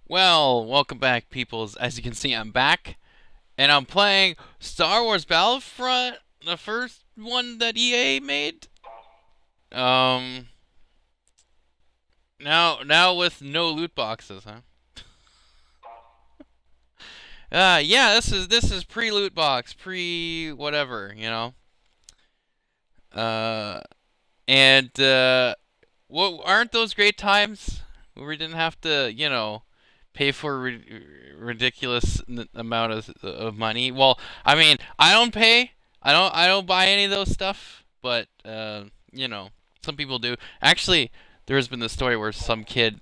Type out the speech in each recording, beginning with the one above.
Well, welcome back, peoples. As you can see, I'm back, and I'm playing Star Wars Battlefront, the first one that EA made. Um, now with no loot boxes, huh? Yeah, this is pre-loot box, pre whatever, you know. Uh, and what aren't those great times where we didn't have to, pay for ridiculous amount of money. Well, I mean, I don't pay. I don't buy any of those stuff, but some people do. Actually, there's been the story where some kid,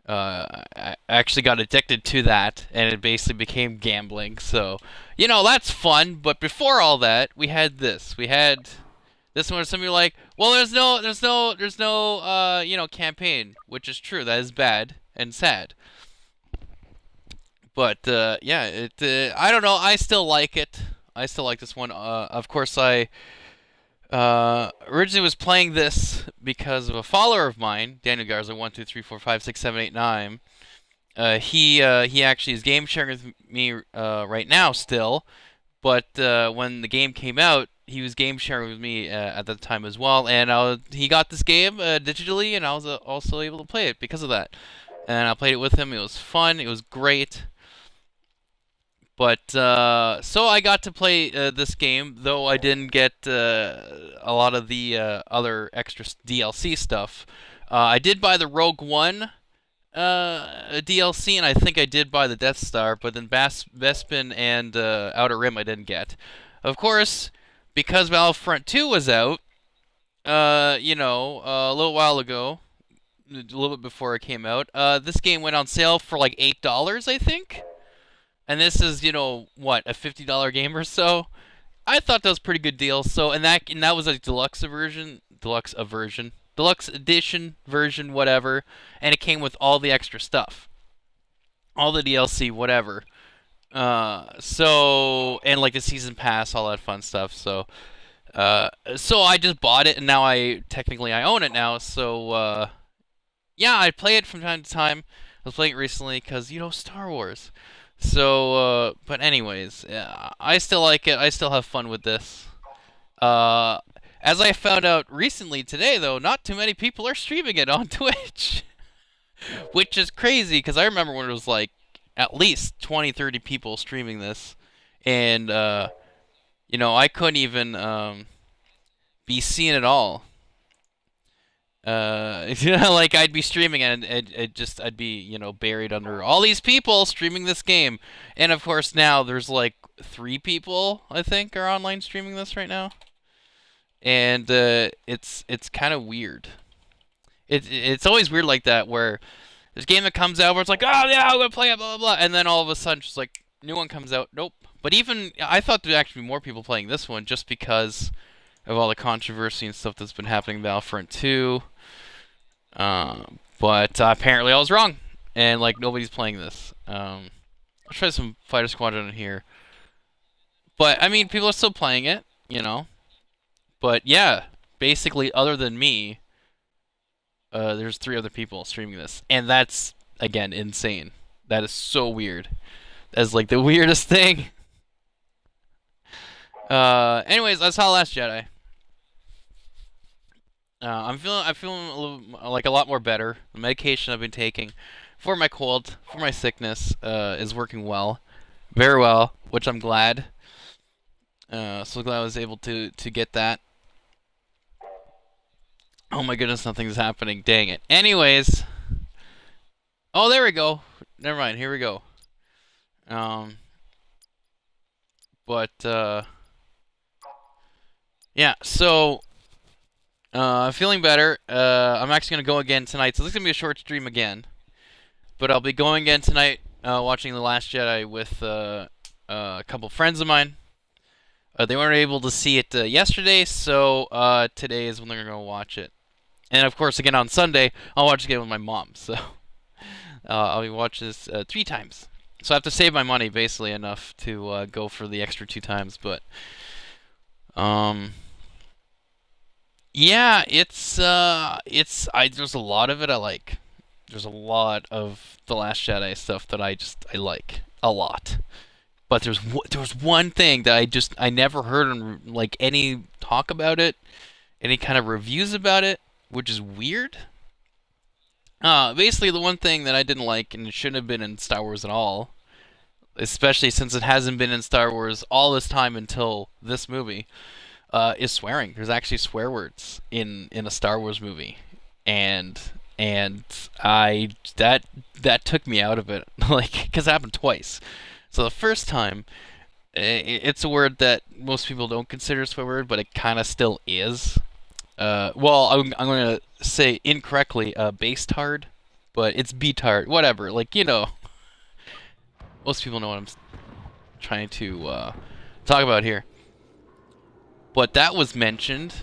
actually got addicted to that, and it basically became gambling. So, that's fun. But before all that, we had this. We had this one where some people are like, well, there's no, campaign, which is true. That is bad and sad. But yeah, I don't know. I still like it. I still like this one. Of course, I originally was playing this because of a follower of mine, Daniel Garza, 1, 2, 3, 4, 5, 6, 7, 8, 9. He actually is game sharing with me right now still, but when the game came out, he was game sharing with me at that time as well, and he got this game digitally, and I was also able to play it because of that. And I played it with him. It was fun. It was great. But so I got to play this game, though I didn't get a lot of the other extra DLC stuff. I did buy the Rogue One DLC, and I think I did buy the Death Star, but then Bespin and Outer Rim I didn't get. Of course, because Battlefront 2 was out, a little while ago, a little bit before it came out, this game went on sale for like $8, I think. And this is, what, a $50 game or so. I thought that was a pretty good deal. So, and that was a deluxe edition version, whatever, and it came with all the extra stuff, all the DLC, whatever. So and like the season pass, all that fun stuff. So I just bought it, and now I own it now. So yeah, I play it from time to time. I was playing it recently because Star Wars. So, but anyways, yeah, I still like it. I still have fun with this. Uh, as I found out recently today, though, not too many people are streaming it on Twitch, which is crazy because I remember when it was like at least 20, 30 people streaming this, and I couldn't even be seen at all. Like I'd be streaming and I'd be buried under all these people streaming this game, and of course now there's like 3 people I think are online streaming this right now, and it's kind of weird. It's always weird like that where there's a game that comes out where it's like, oh yeah, I'm gonna play it, blah blah blah, and then all of a sudden just like new one comes out, nope. But even I thought there'd actually be more people playing this one just because of all the controversy and stuff that's been happening in Battlefront 2. But apparently I was wrong, and like nobody's playing this. I'll try some Fighter Squadron in here, but I mean people are still playing it. But yeah, basically other than me, there's 3 other people streaming this, and that's again insane. That is so weird. That's like the weirdest thing. Anyways, I saw Last Jedi. I'm feeling a little like a lot more better. The medication I've been taking for my cold, for my sickness, is working well, very well, which I'm glad. So glad I was able to get that. Oh my goodness, nothing's happening. Dang it. Anyways, oh there we go. Never mind. Here we go. Um, but yeah. So I'm feeling better. I'm actually gonna go again tonight. So this is gonna be a short stream again. But I'll be going again tonight, watching The Last Jedi with a couple friends of mine. They weren't able to see it yesterday, so today is when they're gonna watch it. And of course, again on Sunday, I'll watch it again with my mom. So I'll be watching this 3 times. So I have to save my money basically enough to go for the extra 2 times. But um, yeah, there's a lot of it I like. there's a lot of the Last Jedi stuff that I like a lot. But there was one thing that I never heard like any talk about it, any kind of reviews about it, which is weird. Basically the one thing that I didn't like, and it shouldn't have been in Star Wars at all, especially since it hasn't been in Star Wars all this time until this movie, is swearing. There's actually swear words in a Star Wars movie, and and I that took me out of it, like because it happened twice. So the first time, it's a word that most people don't consider a swear word, but it kind of still is. Well, I'm going to say incorrectly, bastard, but it's beatard, whatever. Like, most people know what I'm trying to talk about here. But that was mentioned.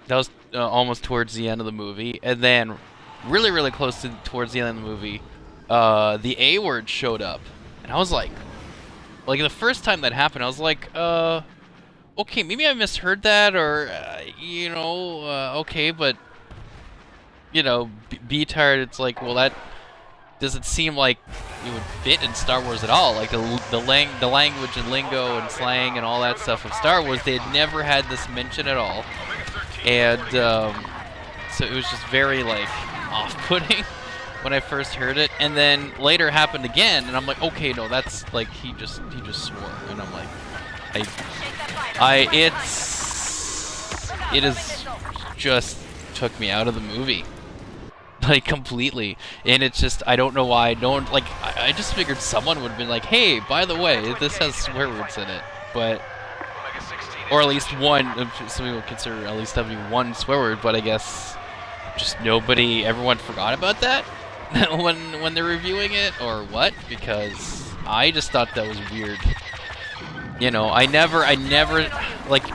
That was almost towards the end of the movie, and then really, really close to towards the end of the movie, the A word showed up, and I was like the first time that happened, I was like, okay, maybe I misheard that, or okay, but B-tard, it's like, well, that doesn't seem like it would fit in Star Wars at all. Like the language and lingo and slang and all that stuff of Star Wars, they had never had this mention at all, and so it was just very like off-putting when I first heard it, and then later it happened again, and I'm like, okay, no, that's like he just swore, and I'm like, it is just took me out of the movie, like completely, and it's just I don't know why I just figured someone would have been like, hey, by the way, this has swear words in it, but or at least one. Some people consider at least having one swear word, but I guess just everyone forgot about that when they're reviewing it, or what? Because I just thought that was weird. I never like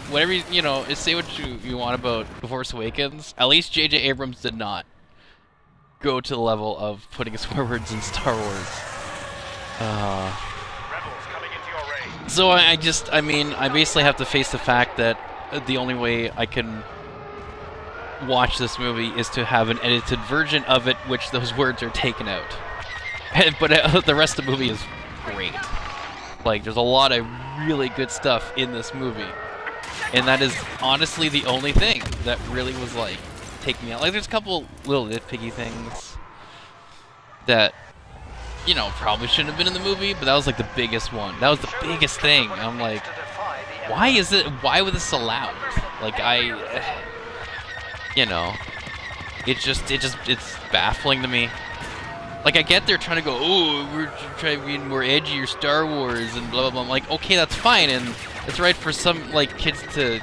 whatever say what you want about The Force Awakens. At least J.J. Abrams did not go to the level of putting swear words in Star Wars. So I basically have to face the fact that the only way I can watch this movie is to have an edited version of it, which those words are taken out. But the rest of the movie is great. Like, there's a lot of really good stuff in this movie, and that is honestly the only thing that really was like taking me out. Like, there's a couple little nitpicky things that probably shouldn't have been in the movie, but that was like the biggest one. That was the biggest thing. I'm like, why was this allowed? Like, it's baffling to me. Like, I get they're trying to go, oh, we're trying to be more edgy or Star Wars and blah blah blah. I'm like, okay, that's fine, and it's right for some like kids to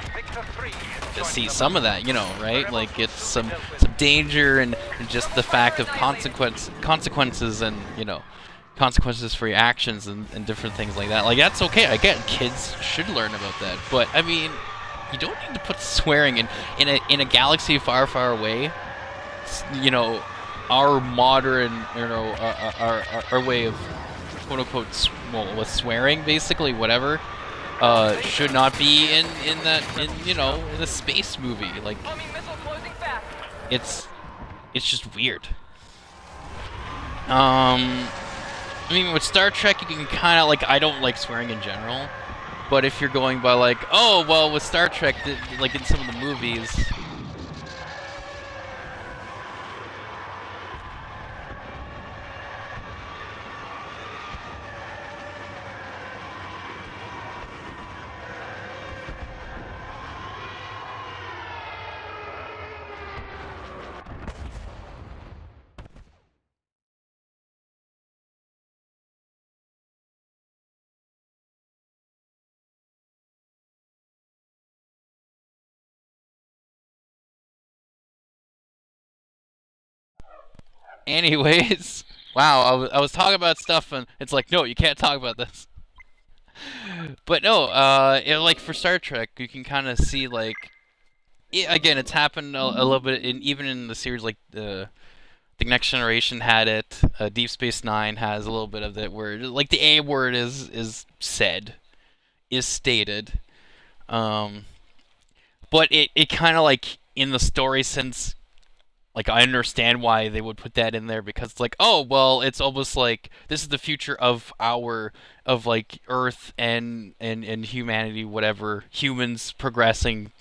see some of that, right? Like, it's some danger and just the fact of consequences and consequences for your actions and different things like that. Like, that's okay. I get kids should learn about that, but I mean, you don't need to put swearing in a galaxy far, far away. Our modern, our way of quote unquote, with swearing, basically, whatever, should not be in a space movie. Like, it's just weird. I mean, with Star Trek, you can kind of, like, I don't like swearing in general, but if you're going by, like, oh, well, with Star Trek, like, in some of the movies... Anyways, wow, I was talking about stuff, and it's like, no, you can't talk about this. But no, like, for Star Trek, you can kind of see, like, again, it's happened a little bit, even in the series, like, the Next Generation had it, Deep Space Nine has a little bit of it, where, like, the A word is stated, but it kind of, like, in the story sense, Like, I understand why they would put that in there, because it's like, oh, well, it's almost like this is the future of like Earth and humanity, whatever, humans progressing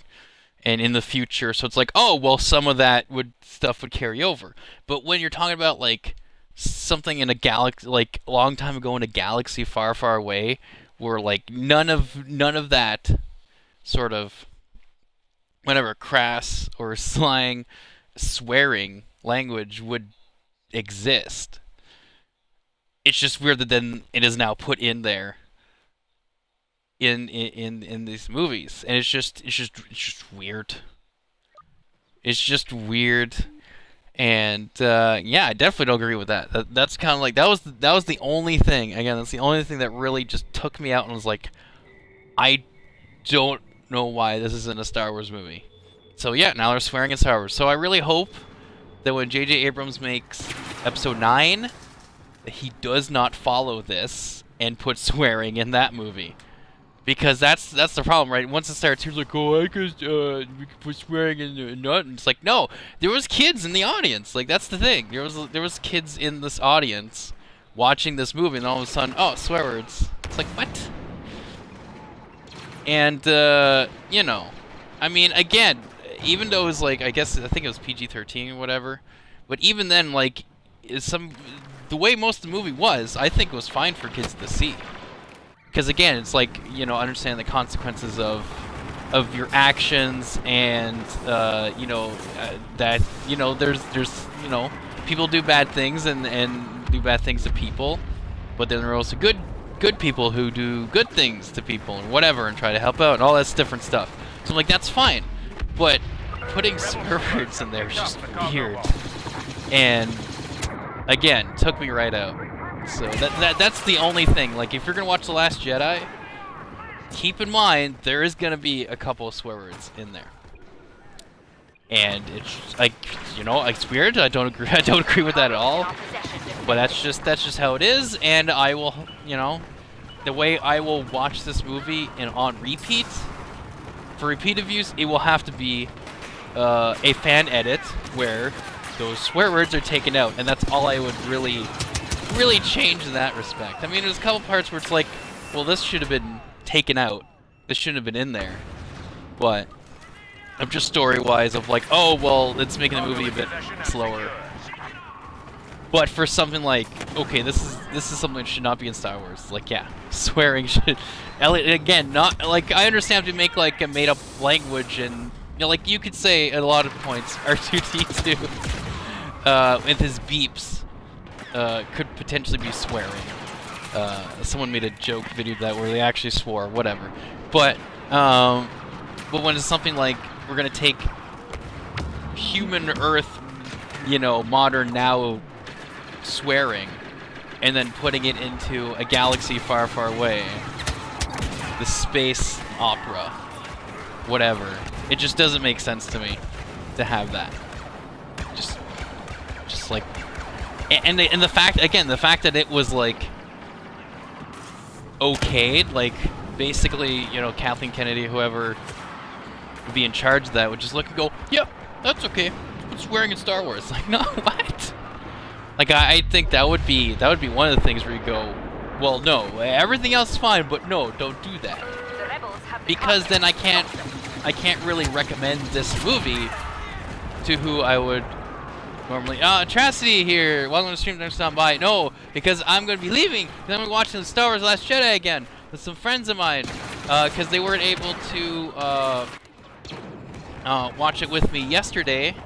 and in the future. So it's like, oh, well, some of that stuff would carry over. But when you're talking about like something in a galaxy, like a long time ago in a galaxy far, far away, where like none of that sort of whatever crass or slang, swearing language would exist. It's just weird that then it is now put in there in these movies, and it's just weird. It's just weird, and yeah, I definitely don't agree with that. That's kind of like that was the only thing. Again, that's the only thing that really just took me out and was like, I don't know why this isn't a Star Wars movie. So yeah, now they're swearing in Star Wars. So I really hope that when J.J. Abrams makes Episode 9, that he does not follow this and put swearing in that movie. Because that's the problem, right? Once it starts, he's like, oh, I guess we could put swearing in the nut. And it's like, no, there was kids in the audience. Like, that's the thing. There was kids in this audience watching this movie, and all of a sudden, oh, swear words. It's like, what? And, you know, I mean, again, even though it was like, I think it was PG-13 or whatever, but even then, like, the way most of the movie was, I think it was fine for kids to see. Because again, it's like, you know, understand the consequences of your actions, and, you know, that, you know, there's, you know, people do bad things and do bad things to people, but then there are also good people who do good things to people and whatever and try to help out and all that different stuff. So I'm like, that's fine, but putting swear words in there is just weird, and again, took me right out. So that's the only thing. Like, if you're gonna watch The Last Jedi, keep in mind there is gonna be a couple of swear words in there, and it's like, you know, it's weird. I don't agree with that at all. But that's just how it is, and I will, you know, the way I will watch this movie and on repeat, for repeated views, it will have to be a fan edit where those swear words are taken out, and that's all I would really change in that respect. I mean, there's a couple parts where it's like, well, this should have been taken out. This shouldn't have been in there. But I'm just story-wise of like, oh, well, it's making the movie a bit slower. But for something like, okay, this is something that should not be in Star Wars. Like, yeah, swearing should. Again, not like, I understand if you make like a made-up language, and you know, like you could say at a lot of points, R2-D2 with his beeps could potentially be swearing. Someone made a joke video of that where they actually swore, whatever. But when it's something like, we're gonna take human Earth, you know, modern now swearing, and then putting it into a galaxy far, far away, the space opera, whatever, it just doesn't make sense to me to have that. Just like, and the fact, again, the fact that it was like okayed, like basically, you know, Kathleen Kennedy, whoever would be in charge of that, would just look and go, yeah, that's okay, put swearing in Star Wars. Like, no, what? Like, I think that would be one of the things where you go, well, no, everything else is fine, but no, don't do that, because then I can't really recommend this movie to who I would normally. Atrocity here, welcome to the stream, thanks for stopping by. No, because I'm going to be leaving, because I'm going to be watching the Star Wars Last Jedi again with some friends of mine, because they weren't able to watch it with me yesterday.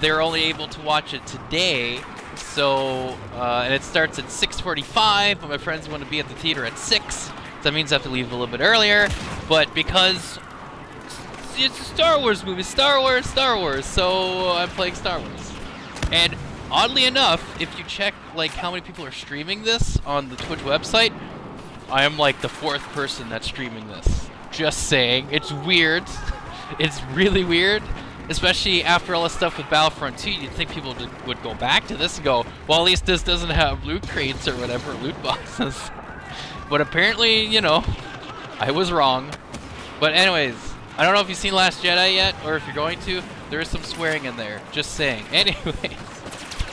They're only able to watch it today, so, and it starts at 6:45, but my friends want to be at the theater at 6, so that means I have to leave a little bit earlier, but because it's a Star Wars movie, Star Wars, so I'm playing Star Wars. And oddly enough, if you check, like, how many people are streaming this on the Twitch website, I am, like, the 4th person that's streaming this. Just saying. It's weird. It's really weird. Especially after all the stuff with Battlefront 2, you'd think people would go back to this and go, well, at least this doesn't have loot crates or whatever, loot boxes. But apparently, you know, I was wrong. But anyways, I don't know if you've seen Last Jedi yet, or if you're going to, There is some swearing in there. Just saying. Anyways,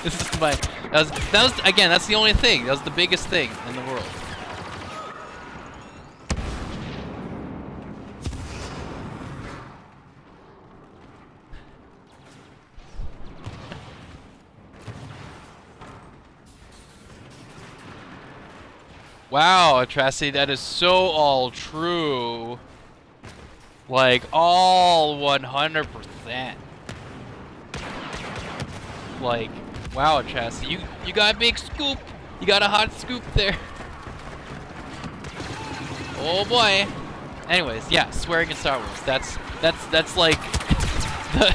this is my. That was again. That's the only thing. That was the biggest thing in the world. Wow, Atrocity, that is so all true. Like, all 100%. Like, wow, Atrocity, you got a big scoop. You got a hot scoop there. Oh boy. Anyways, yeah, swearing in Star Wars. That's like,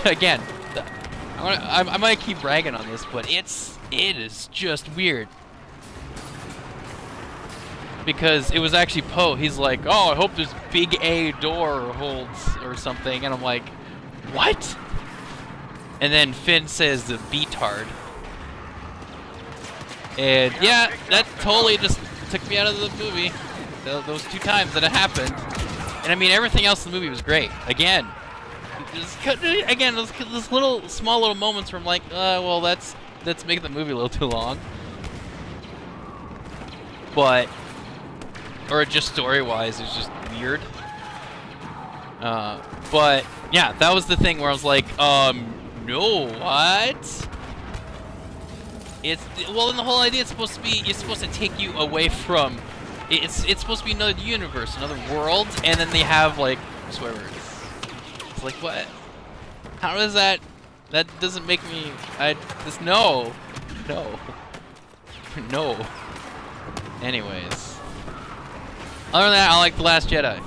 again, I might keep bragging on this, but it is just weird. Because it was actually Poe. He's like, oh, I hope this big A door holds or something. And I'm like, what? And then Finn says the beatard. And yeah, that totally just took me out of the movie. Those 2 times that it happened. And I mean, everything else in the movie was great. Again, those little, small little moments where I'm like, well, that's making the movie a little too long. But... or just story-wise, it's just weird. But yeah, that was the thing where I was like, no, what? Well, and the whole idea is supposed to be, it's supposed to take you away from, it's supposed to be another universe, another world, and then they have like swear words. It's like, what? How does that doesn't make me, no. Anyways. Other than that, I like The Last Jedi.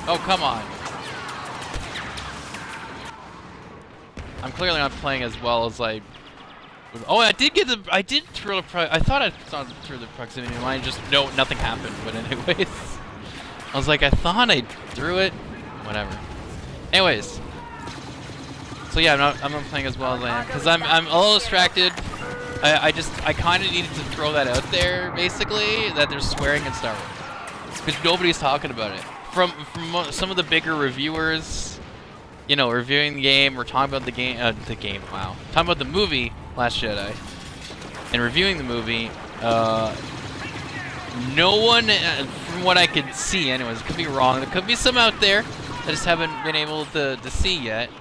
Oh, come on. I'm clearly not playing as well as I... Oh, I did throw I thought I saw through the proximity line, just nothing happened, but anyways. I was like, I thought I threw it. Whatever. Anyways. So yeah, I'm not playing as well as I am, because I'm a little distracted. I kind of needed to throw that out there, basically, that there's swearing in Star Wars. Because nobody's talking about it. From some of the bigger reviewers, you know, reviewing the game, or talking about wow. Talking about the movie, Last Jedi, and reviewing the movie, no one, from what I could see anyways, could be wrong, there could be some out there that just haven't been able to see yet,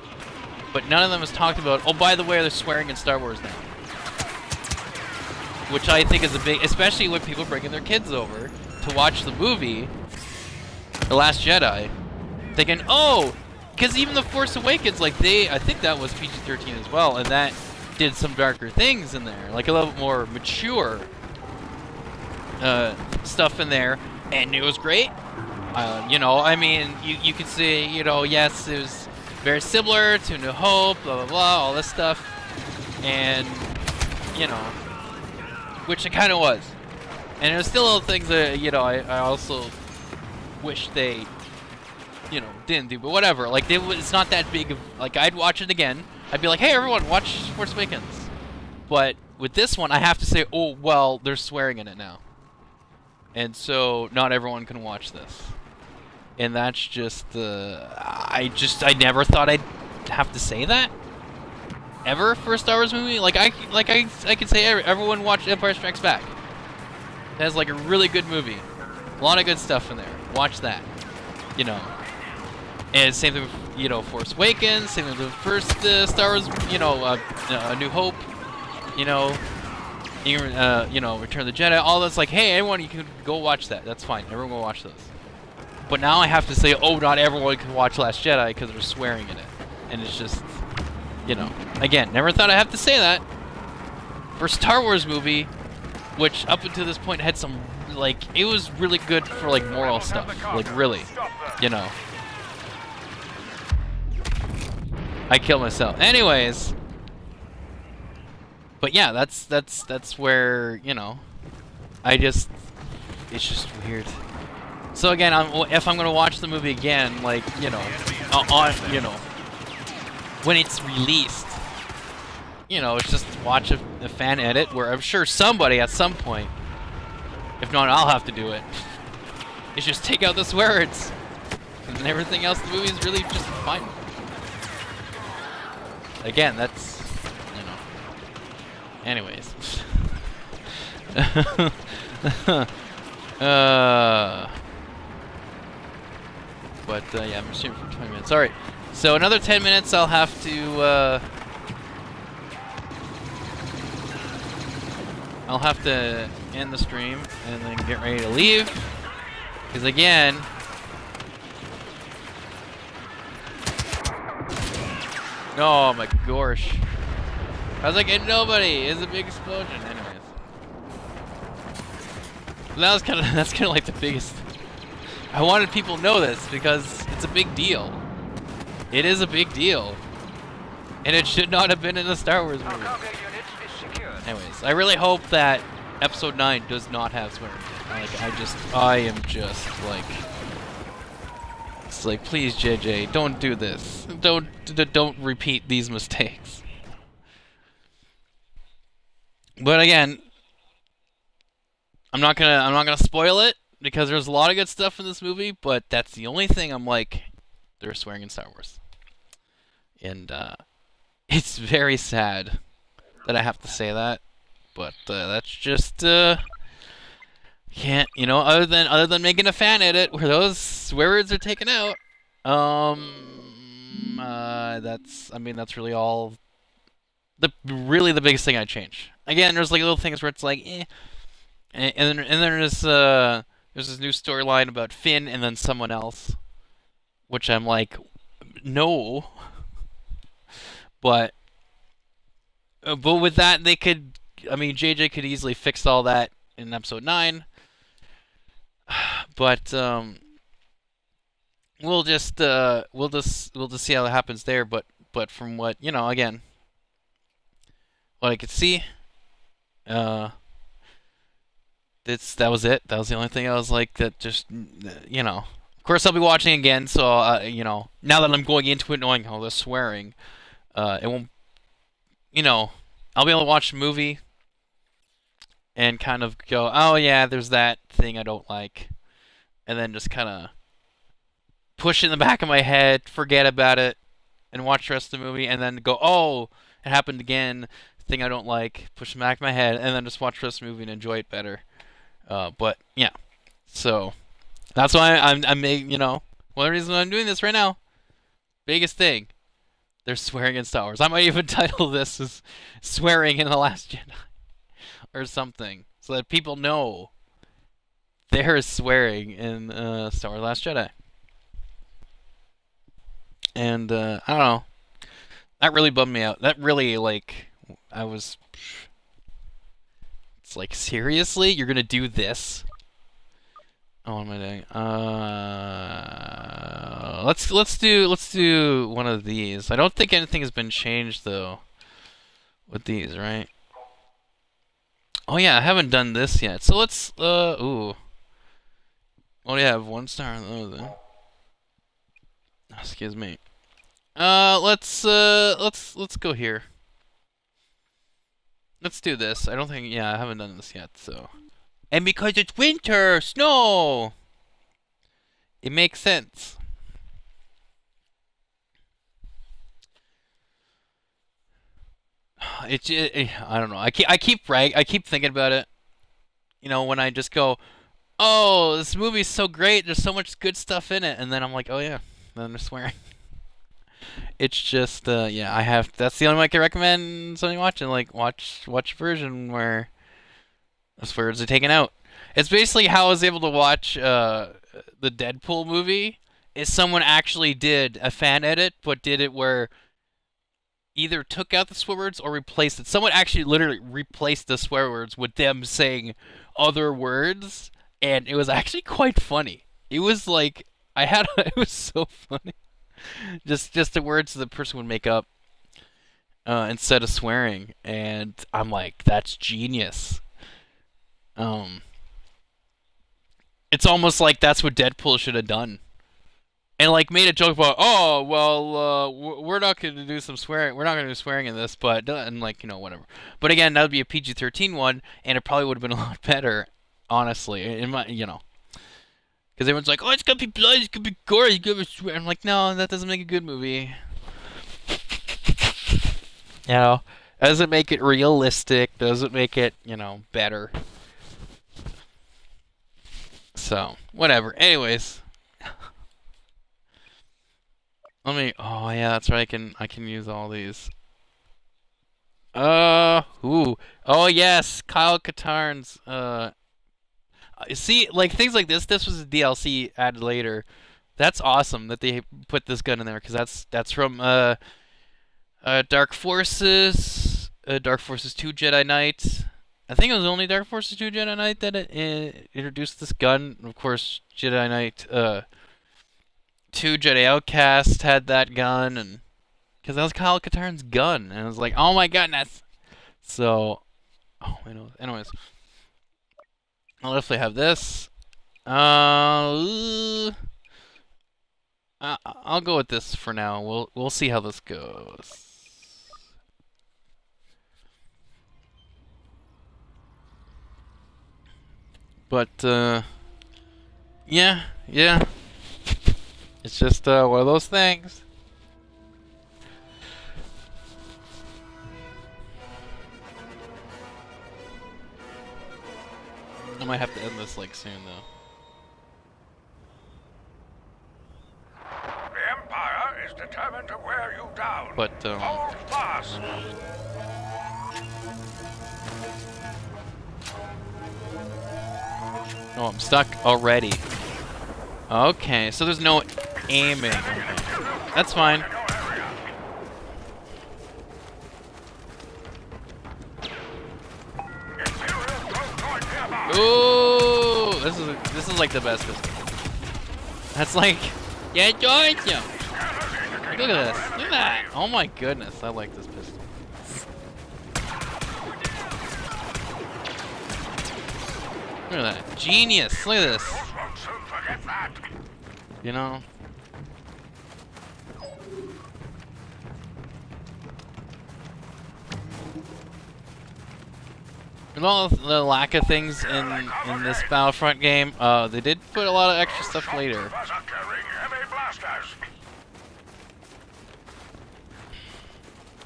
but none of them has talked about, oh, by the way, they're swearing in Star Wars now. Which I think is a big, especially when people bringing their kids over to watch the movie, The Last Jedi, thinking, oh, because even The Force Awakens, like I think that was PG-13 as well, and that did some darker things in there, like a little more mature stuff in there, and it was great. You know, I mean, you could say, you know, yes, it was very similar to New Hope, blah, blah, blah, all this stuff, and, you know, which it kind of was. And there's still little things that, you know, I also wish they, you know, didn't do, but whatever. Like, it's not that big of, like, I'd watch it again. I'd be like, hey, everyone, watch Force Awakens. But with this one, I have to say, oh, well, there's swearing in it now. And so, not everyone can watch this. And that's just, I never thought I'd have to say that. Ever for a Star Wars movie? Like I could say everyone watch Empire Strikes Back. It has like a really good movie. A lot of good stuff in there. Watch that. You know. And same thing with, you know, Force Awakens, same thing with the first Star Wars, you know, A New Hope, you know, you know, Return of the Jedi, all that's like, hey, everyone, you can go watch that. That's fine. Everyone go watch those. But now I have to say, oh, not everyone can watch Last Jedi because they're swearing in it. And it's just, you know, again, never thought I'd have to say that. For a Star Wars movie, which up until this point had some, like, it was really good for, like, moral stuff. Like, really, you know. I killed myself. Anyways. But yeah, that's where, you know, it's just weird. So again, if I'm gonna watch the movie again, like, you know, you know, when it's released, you know, it's just watch a fan edit where I'm sure somebody at some point, if not, I'll have to do it. It's just take out the swear words. And everything else in the movie is really just fine. Again, that's, you know. Anyways. Yeah, I'm streaming for 20 minutes. Alright, so another 10 minutes I'll have to, end the stream and then get ready to leave. Because again... Oh my gosh. I was like, and nobody! It's a big explosion. Anyways. That's kind of like the biggest... I wanted people to know this because it's a big deal. It is a big deal. And it should not have been in a Star Wars movie. Anyways, I really hope that Episode 9 does not have swearing. Like, I am just like... It's like, please, JJ, don't do this. Don't repeat these mistakes. But again, I'm not gonna spoil it because there's a lot of good stuff in this movie, but that's the only thing I'm like, they're swearing in Star Wars. And it's very sad that I have to say that, but that's just can't, you know, other than making a fan edit where those swear words are taken out. That's really all. Really the biggest thing I change. Again, there's like little things where it's like, eh, and then there's this new storyline about Finn and then someone else, which I'm like, no. But with that, they could. I mean, JJ could easily fix all that in Episode 9. But we'll just see how it happens there. But from what, you know, again, what I could see, that was it. That was the only thing I was like, that just, you know. Of course, I'll be watching again, so you know, now that I'm going into it knowing all the swearing, it won't, you know, I'll be able to watch the movie and kind of go, oh yeah, there's that thing I don't like, and then just kind of push it in the back of my head, forget about it, and watch the rest of the movie, and then go, oh, it happened again, thing I don't like, push it in the back of my head, and then just watch the rest of the movie and enjoy it better. But yeah, so that's why I'm making, you know, one of the reasons I'm doing this right now. Biggest thing, they're swearing in Star Wars. I might even title this as "Swearing in the Last Jedi" or something, so that people know there is swearing in Star Wars: Last Jedi. And I don't know, that really bummed me out. That really, like, I was. It's like, seriously, you're gonna do this? Oh, what am I doing? Let's do one of these. I don't think anything has been changed though with these, right? Oh yeah, I haven't done this yet. So let's ooh. Oh yeah, I have 1 star on the other then. Excuse me. Let's go here. Let's do this. I don't think, yeah, I haven't done this yet, so. And because it's winter, snow! It makes sense. I don't know. I keep thinking about it. You know, when I just go, oh, this movie's so great, there's so much good stuff in it, and then I'm like, oh yeah, then they're swearing. It's just, yeah, that's the only way I can recommend somebody watching, like, watch a version where the swear words are taken out. It's basically how I was able to watch the Deadpool movie, is someone actually did a fan edit, but did it where either took out the swear words or replaced it. Someone actually literally replaced the swear words with them saying other words, and it was actually quite funny. It was like, it was so funny. Just the words the person would make up instead of swearing, and I'm like, that's genius. It's almost like that's what Deadpool should have done, and like made a joke about, oh well, we're not going to do some swearing. We're not going to do swearing in this, but and like, you know, whatever. But again, that would be a PG-13 one, and it probably would have been a lot better, honestly. In my, you know. Because everyone's like, oh, it's gonna be blood, it's gonna be gory, it's gonna be swear. I'm like, no, that doesn't make a good movie. You know, doesn't make it realistic, doesn't make it, you know, better. So, whatever. Anyways. Let me, oh yeah, that's right, I can use all these. Ooh. Oh yes, Kyle Katarn's, see, like, things like this was a DLC added later. That's awesome that they put this gun in there, because that's from, Dark Forces 2 Jedi Knight. I think it was only Dark Forces 2 Jedi Knight that it introduced this gun. Of course, Jedi Knight 2 Jedi Outcast had that gun, and because that was Kyle Katarn's gun, and I was like, oh my goodness. So, oh, anyways, I'll definitely have this. I'll go with this for now. We'll see how this goes. But, yeah. It's just, one of those things. I might have to end this, like, soon, though. The Empire is determined to wear you down. But, Hold fast. Oh, I'm stuck already. Okay, so there's no aiming. Okay. That's fine. Ooh, this is like the best pistol. That's like, yeah, Georgia. Look at this. Look at that. Oh my goodness, I like this pistol. Look at that. Genius. Look at this. You know? With all the lack of things in this Battlefront game, they did put a lot of extra stuff later.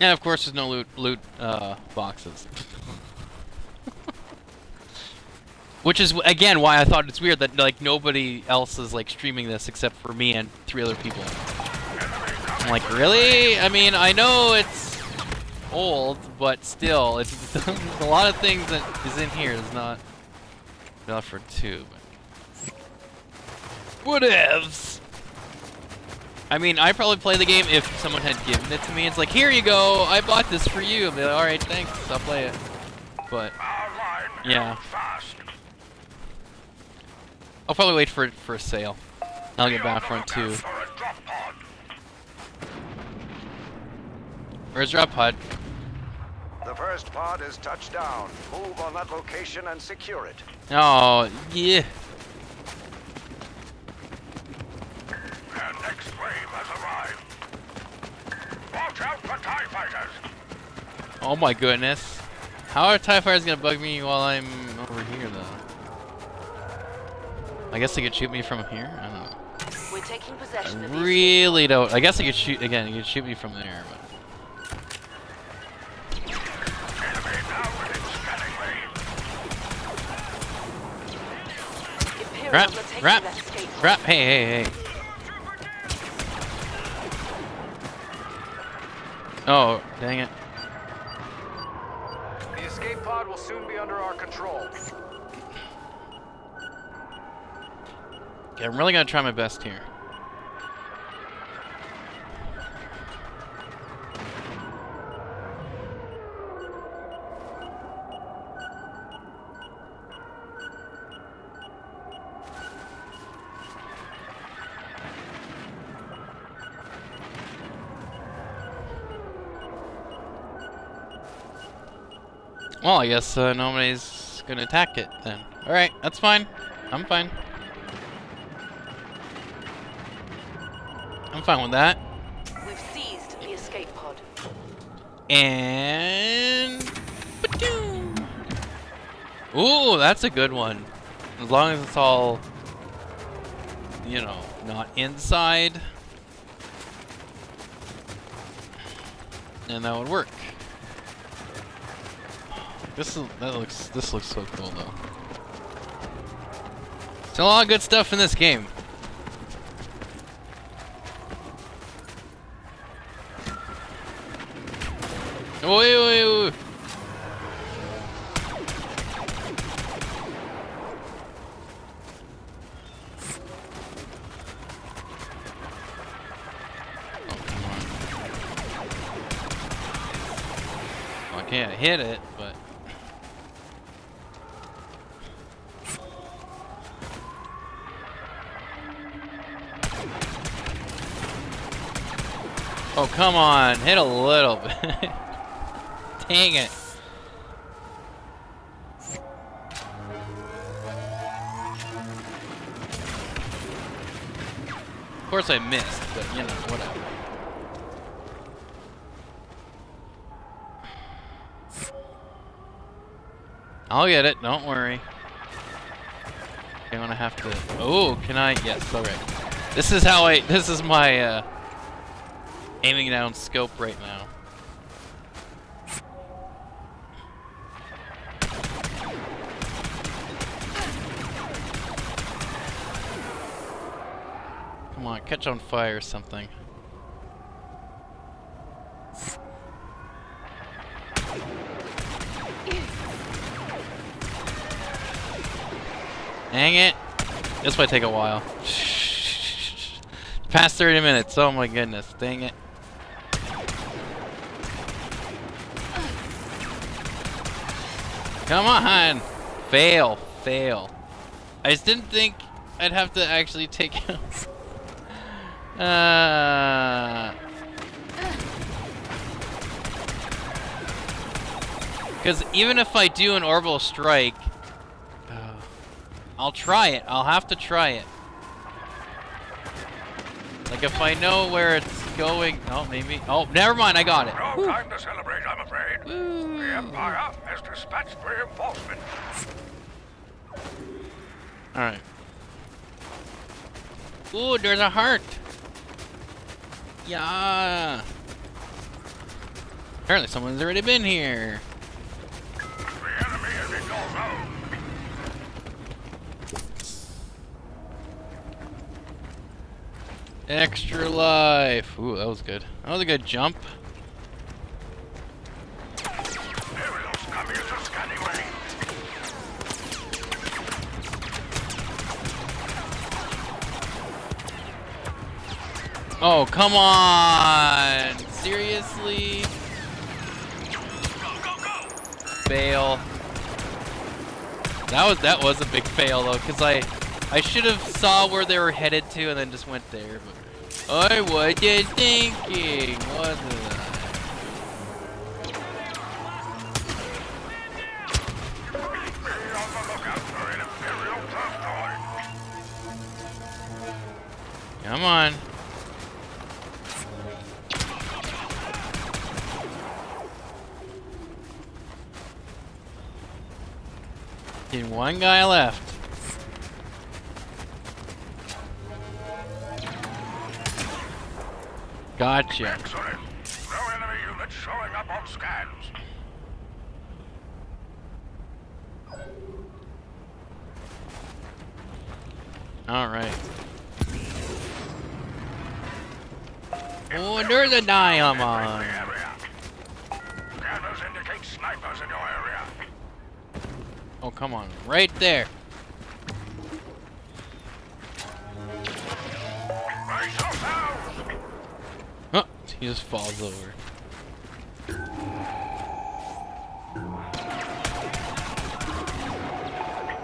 And of course there's no loot boxes. Which is, again, why I thought it's weird that, like, nobody else is, like, streaming this except for me and 3 other people. I'm like, really? I mean, I know it's old, but still, it's a lot of things that is in here is not for 2. But whatevs. I mean, I probably play the game if someone had given it to me. It's like, here you go, I bought this for you. I'd be like, alright, thanks, I'll play it. But, yeah. I'll probably wait for a sale. I'll get Battlefront 2. Where's drop pod? The first pod is touched down. Move on that location and secure it. Oh, yeah. Their next wave has arrived. Watch out for TIE fighters. Oh my goodness. How are TIE fighters gonna bug me while I'm over here, though? I guess they could shoot me from here? I don't know. We're taking possession of Really don't. I guess they could shoot, again, you could shoot me from there, but... Rap, hey. Oh, dang it. The escape pod will soon be under our control. Okay, I'm really gonna try my best here. Well, I guess nobody's gonna attack it then. Alright, that's fine. I'm fine. I'm fine with that. We've seized the escape pod. And... Ooh, that's a good one. As long as it's all... you know, not inside. And that would work. This looks so cool though. There's a lot of good stuff in this game. Wait. I can't hit it, but oh, come on, hit a little bit. Dang it. Of course I missed, but you know, whatever. I'll get it, don't worry. I'm gonna have to. Oh, can I? Yes, alright. This is how this is my, aiming down scope right now. Come on, catch on fire or something. Dang it. This might take a while. Past 30 minutes. Oh my goodness. Dang it. Come on. Fail. I just didn't think I'd have to actually take him. Because even if I do an orbital strike, I'll try it. I'll have to try it. Like if I know where it's going. Oh, maybe. Oh, never mind. I got it. No time to celebrate, I'm afraid. The Empire has dispatched reinforcements. Alright. Ooh, there's a heart. Yeah. Apparently someone's already been here. The enemy is in your zone. Extra life. Ooh, that was good. That was a good jump. Aerial scummies are scanning range. Oh, come on! Seriously? Fail. That was a big fail though, because I should have saw where they were headed to and then just went there, but I wasn't thinking, wasn't I? Be on the lookout for an Imperial turf droid. Come on. Getting one guy left. Gotcha. Excellent. No enemy units showing up on scans. Alright. Oh, there's a diamond. Scanners indicate snipers in your area. Oh, come on. Right there. Brace yourselves! Oh, he just falls over.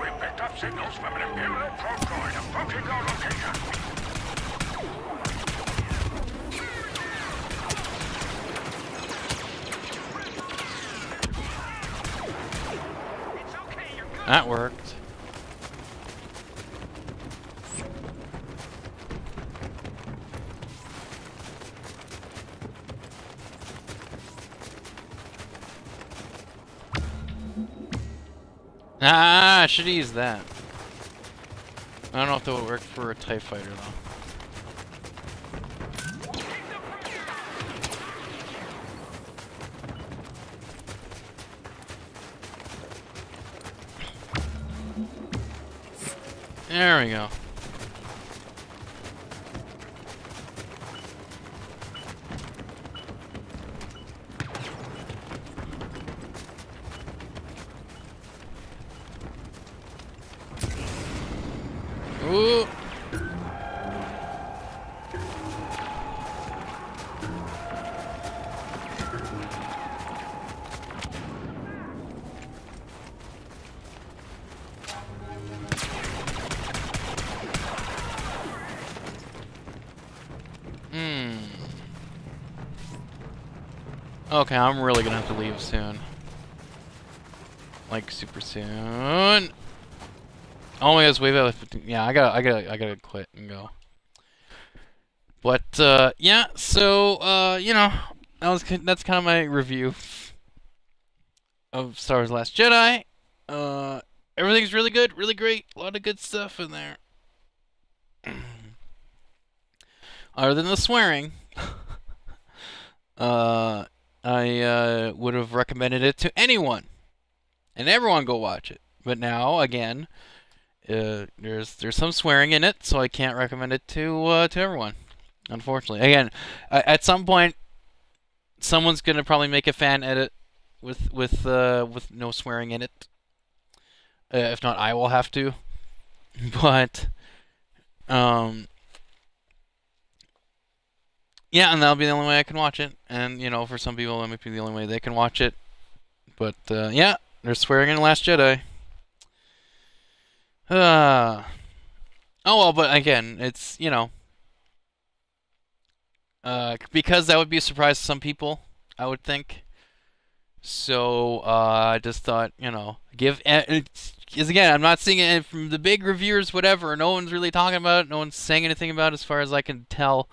We picked up signals from an Imperial probe droid approaching your location. That worked. Ah, I should use that. I don't know if that would work for a TIE fighter though. There we go. Ooh. Okay, I'm really gonna have to leave soon. Like super soon. Oh my god, it's way better. Yeah, I gotta quit and go. But yeah, so you know, that's kind of my review of Star Wars: Last Jedi. Everything's really good, really great. A lot of good stuff in there. Other than the swearing, I would have recommended it to anyone, and everyone go watch it. But now, again, there's some swearing in it, so I can't recommend it to everyone. Unfortunately, again, at some point, someone's gonna probably make a fan edit with no swearing in it. If not, I will have to. But yeah, and that'll be the only way I can watch it. And you know, for some people, that might be the only way they can watch it. But yeah, there's swearing in Last Jedi. Oh well, but again, it's, you know, because that would be a surprise to some people, I would think. So I just thought, you know, because again, I'm not seeing it from the big reviewers, whatever. No one's really talking about it. No one's saying anything about it, as far as I can tell.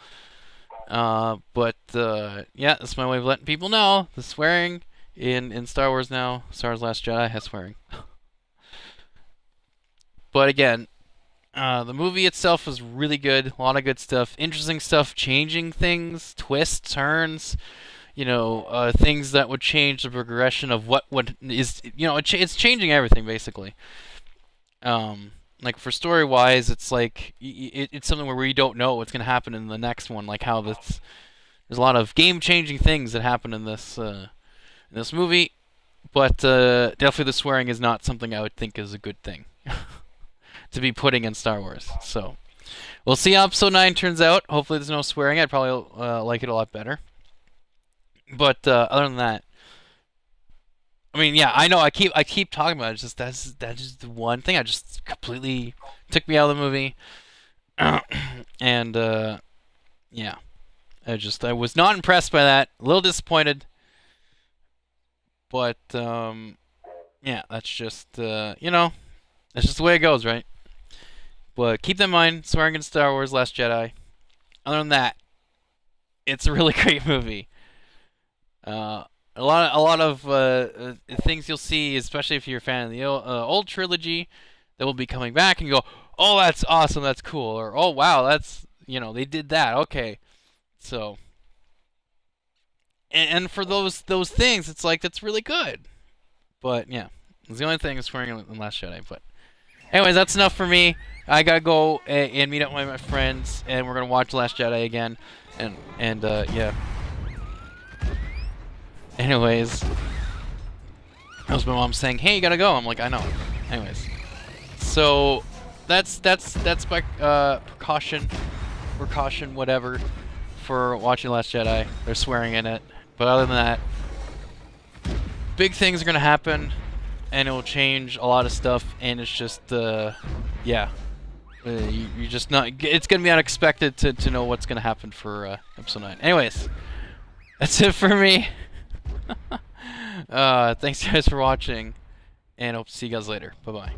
But yeah, that's my way of letting people know the swearing in Star Wars now. Star Wars: Last Jedi has swearing. But again, the movie itself was really good. A lot of good stuff, interesting stuff, changing things, twists, turns. You know, things that would change the progression of what is. You know, it's changing everything basically. Like for story wise, it's like it's something where we don't know what's gonna happen in the next one. Like how there's a lot of game changing things that happen in this movie, but definitely the swearing is not something I would think is a good thing to be putting in Star Wars. So we'll see how Episode 9 turns out. Hopefully there's no swearing. I'd probably like it a lot better. But other than that, I mean, yeah, I know I keep talking about it. It's just that's just the one thing I just completely took me out of the movie, and yeah, I was not impressed by that. A little disappointed, but yeah, that's just you know, that's just the way it goes, right? But keep that in mind. Swearing in Star Wars: Last Jedi. Other than that, it's a really great movie. A lot of things you'll see, especially if you're a fan of the old trilogy, that will be coming back and go, oh, that's awesome, that's cool, or oh wow, that's, you know, they did that, okay. So, and for those things, it's like, that's really good. But yeah, it's the only thing is swearing in Last Jedi. But anyways, that's enough for me. I gotta go and meet up with my friends, and we're gonna watch Last Jedi again, and yeah. Anyways, that was my mom saying, "Hey, you gotta go." I'm like, "I know." Anyways, so that's my precaution, whatever, for watching Last Jedi. They're swearing in it, but other than that, big things are gonna happen, and it will change a lot of stuff. And it's just, yeah, you just not. It's gonna be unexpected to know what's gonna happen for Episode 9. Anyways, that's it for me. Thanks guys for watching, and hope to see you guys later. Bye bye.